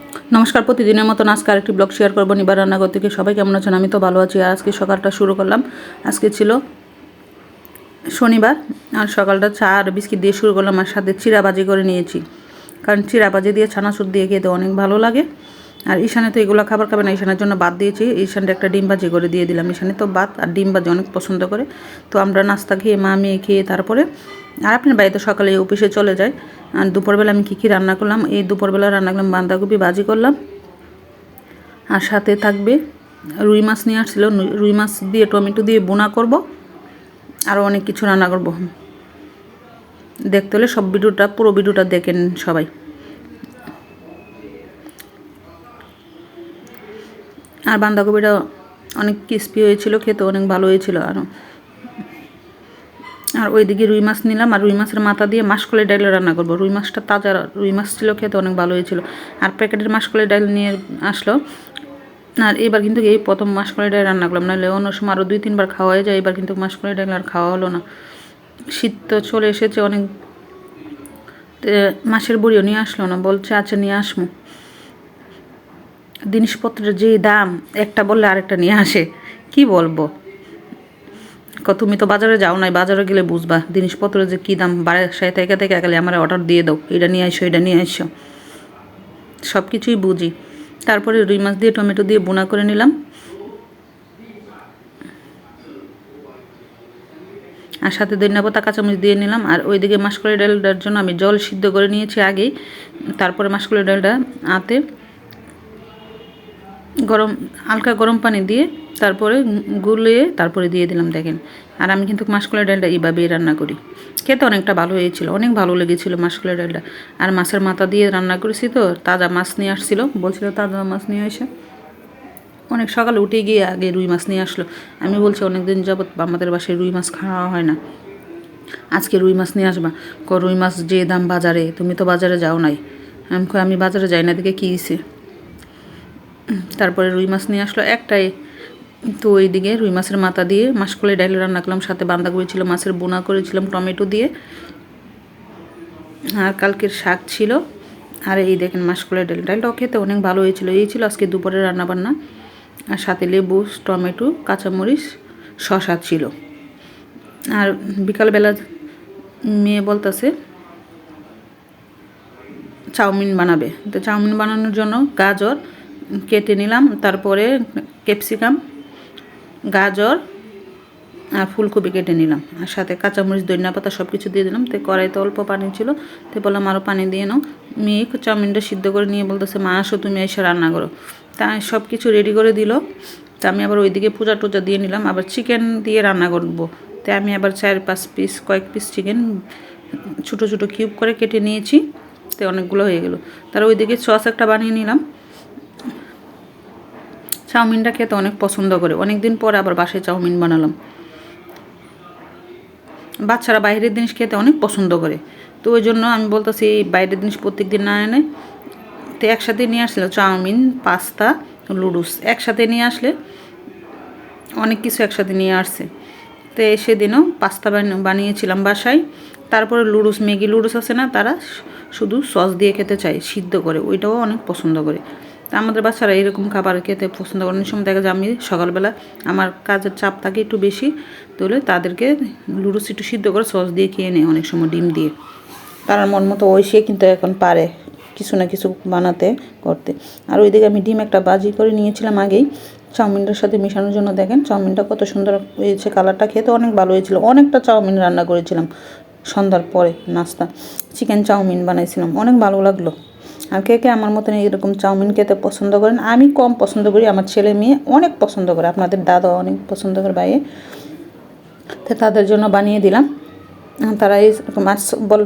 নমস্কার, প্রতিদিনের মতন আজকে আরেকটি ব্লগ শেয়ার করবো নিবার রান্নাঘর থেকে। সবাই কেমন আছেন? আমি তো ভালো আছি। আর আজকে সকালটা শুরু করলাম। আজকে ছিল শনিবার, আর সকালটা চা আর বিস্কিট দিয়ে শুরু করলাম, আর সাথে চিড়াবাজি করে নিয়েছি, কারণ চিড়াবাজি দিয়ে ছানাচুর দিয়ে খেতে অনেক ভালো লাগে। আর ঈশানে তো এগুলো খাবার খাবে না, ঈশানের জন্য ভাত দিয়েছি। ঈশানটা একটা ডিম ভাজি করে দিয়ে দিলাম। ঈশানে তো ভাত আর ডিম ভাজি অনেক পছন্দ করে। তো আমরা নাস্তা খেয়ে মা মেয়ে খেয়ে তারপরে আর আপনার বাড়িতে সকালে অফিসে চলে যায়। আর দুপুরবেলা আমি কী রান্না করলাম, এই দুপুরবেলা রান্না করলাম বাঁধাকপি ভাজি করলাম, আর সাথে থাকবে রুই মাছ নিয়ে আসছিল, রুই মাছ দিয়ে টমেটো দিয়ে বোনা করব, আরও অনেক কিছু রান্না করব। দেখতে হলে সব ভিডিওটা, পুরো ভিডিওটা দেখেন সবাই। আর বাঁধাকপিটা অনেক ক্রিস্পি হয়েছিল, খেতে অনেক ভালো হয়েছিল। আর ওইদিকে রুই মাছ নিলাম, আর রুই মাছের মাথা দিয়ে মাসকলাই ডাল রান্না করব। রুই মাছটা তাজা রুই মাছ ছিল, খেতে অনেক ভালো হয়েছিল। আর প্যাকেটের মাসকলাই ডাল নিয়ে আসলো। আর এবার কিন্তু এই প্রথম মাসকলাই ডাল রান্না করলাম, নাহলে অন্য সময় আরও 2-3 বার খাওয়া হয়ে যায়। এবার কিন্তু মাসকলাই ডাল আর খাওয়া হলো না। শীত তো চলে এসেছে অনেক, মাছের বুড়িও নিয়ে আসলো না, বলছে আচ্ছা নিয়ে আসবো। জিনিসপত্রের যে দাম, একটা বললে আরেকটা নিয়ে আসে, কি বলবো। তুমি তো বাজারে যাও নাই, বাজারে গেলে বুঝবা জিনিসপত্রের যে কী দাম। বাসায় থেকে গেলে আমার অর্ডার দিয়ে দাও, এটা নিয়ে আসো এটা নিয়ে আসো, সব কিছুই বুঝি। তারপরে রুই মাছ দিয়ে টমেটো দিয়ে বোনা করে নিলাম, আর সাথে ধনিয়া কাঁচামরিচ দিয়ে নিলাম। আর ওইদিকে মাসকলাই ডালটার জন্য আমি জল সিদ্ধ করে নিয়েছি আগেই। তারপরে মাসকলাই ডালটা আতে হালকা গরম পানি দিয়ে তারপরে গুলিয়ে তারপরে দিয়ে দিলাম, দেখেন। আর আমি কিন্তু মাসকলাই ডালটা এইভাবেই রান্না করি, খেতে অনেকটা ভালো হয়েছিল, অনেক ভালো লেগেছিলো মাসকলাই ডালটা। আর মাছের মাথা দিয়ে রান্না করেছি, তো তাজা মাছ নিয়ে আসছিলো, বলছিল তাজা মাছ নিয়ে এসে। অনেক সকালে উঠে গিয়ে আগে রুই মাছ নিয়ে আসলো। আমি বলছি অনেক দিন যাবৎ আমাদের বাসায় রুই মাছ খাওয়া হয় না, আজকে রুই মাছ নিয়ে আসবা। রুই মাছ যে দাম বাজারে, তুমি তো বাজারে যাও নাই। আমি বাজারে যাই না, দেখে কী দিছে। তারপরে রুই মাছ নিয়ে আসলো একটাই। তো ওইদিকে রুই মাছের মাথা দিয়ে মাসকলাই ডাল রান্না করলাম, সাথে বাঁধাকপি ছিল, মাছের বোনা করেছিলাম টমেটো দিয়ে, আর কালকের শাক ছিল। আর এই দেখেন মাসকলাই ডালটাও খেতে অনেক ভালো হয়েছিল। এই ছিল আজকে দুপুরের রান্নাবান্না। আর সাথে লেবু, টমেটো, কাঁচামরিচ, শসা ছিল। আর বিকালবেলা মেয়ে বলতেছে চাউমিন বানাবে, তো চাউমিন বানানোর জন্য গাজর কেটে নিলাম, তারপরে ক্যাপসিকাম, গাজর আর ফুলকপি কেটে নিলাম, আর সাথে কাঁচামরিচ, ধনিয়া পাতা সব কিছু দিয়ে দিলাম। তো কড়াইতে অল্প পানি ছিল, তো বললাম আরও পানি দিয়ে নাও। মেয়ে চাউমিনটা সিদ্ধ করে নিয়ে বলতেছে মা আসো তুমি এসে রান্না করো। তা সব কিছু রেডি করে দিল। তা আমি আবার ওইদিকে পূজা টুজা দিয়ে নিলাম, আবার চিকেন দিয়ে রান্না করবো। তাই আমি আবার 4-5 পিস, কয়েক পিস চিকেন ছোটো ছোটো কিউব করে কেটে নিয়েছি। তো অনেকগুলো হয়ে গেল। তার ওইদিকে সস একটা বানিয়ে নিলাম। চাউমিনটা খেতে অনেক পছন্দ করে, অনেক দিন পর আবার বাসায় চাউমিন বানালাম। বাচ্চারা বাইরের জিনিস খেতে অনেক পছন্দ করে, তো ওই জন্য আমি বলতেছি এই বাইরের জিনিস প্রত্যেক দিন না এনে। তো একসাথে নিয়ে আসলে চাউমিন, পাস্তা, লুডুস একসাথে নিয়ে আসলে অনেক কিছু একসাথে নিয়ে আসছে। তো সেদিনও পাস্তা বানিয়েছিলাম বাসায়। তারপরে লুডুস, ম্যাগি লুডুস আছে না, তারা শুধু সস দিয়ে খেতে চায় সিদ্ধ করে, ওইটাও অনেক পছন্দ করে। তা আমাদের বাচ্চারা এরকম খাবার খেতে পছন্দ করে। অনেক সময় দেখা যায় আমি সকালবেলা আমার কাজের চাপ থাকে একটু বেশি, তাহলে তাদেরকে লুডুস একটু সিদ্ধ করে সস দিয়ে খেয়ে নেয়, অনেক সময় ডিম দিয়ে। তার মন মতো ওই সে কিন্তু এখন পারে কিছু না কিছু বানাতে করতে। আর ওইদিকে আমি ডিম একটা ভাজি করে নিয়েছিলাম আগেই চাউমিনটার সাথে মেশানোর জন্য। দেখেন চাউমিনটা কত সুন্দর হয়েছে, কালারটা খেতে অনেক ভালো হয়েছিল। অনেকটা চাউমিন রান্না করেছিলাম সন্ধ্যার পরে, নাস্তা চিকেন চাউমিন বানাইছিলাম, অনেক ভালো লাগলো। আর কে কে আমার মতন এরকম চাউমিন খেতে পছন্দ করেন? আমি কম পছন্দ করি, আমার ছেলে মেয়ে অনেক পছন্দ করে, আপনাদের দাদাও অনেক পছন্দ করে বাইরে। তো তাদের জন্য বানিয়ে দিলাম, তারা এই মাছ বল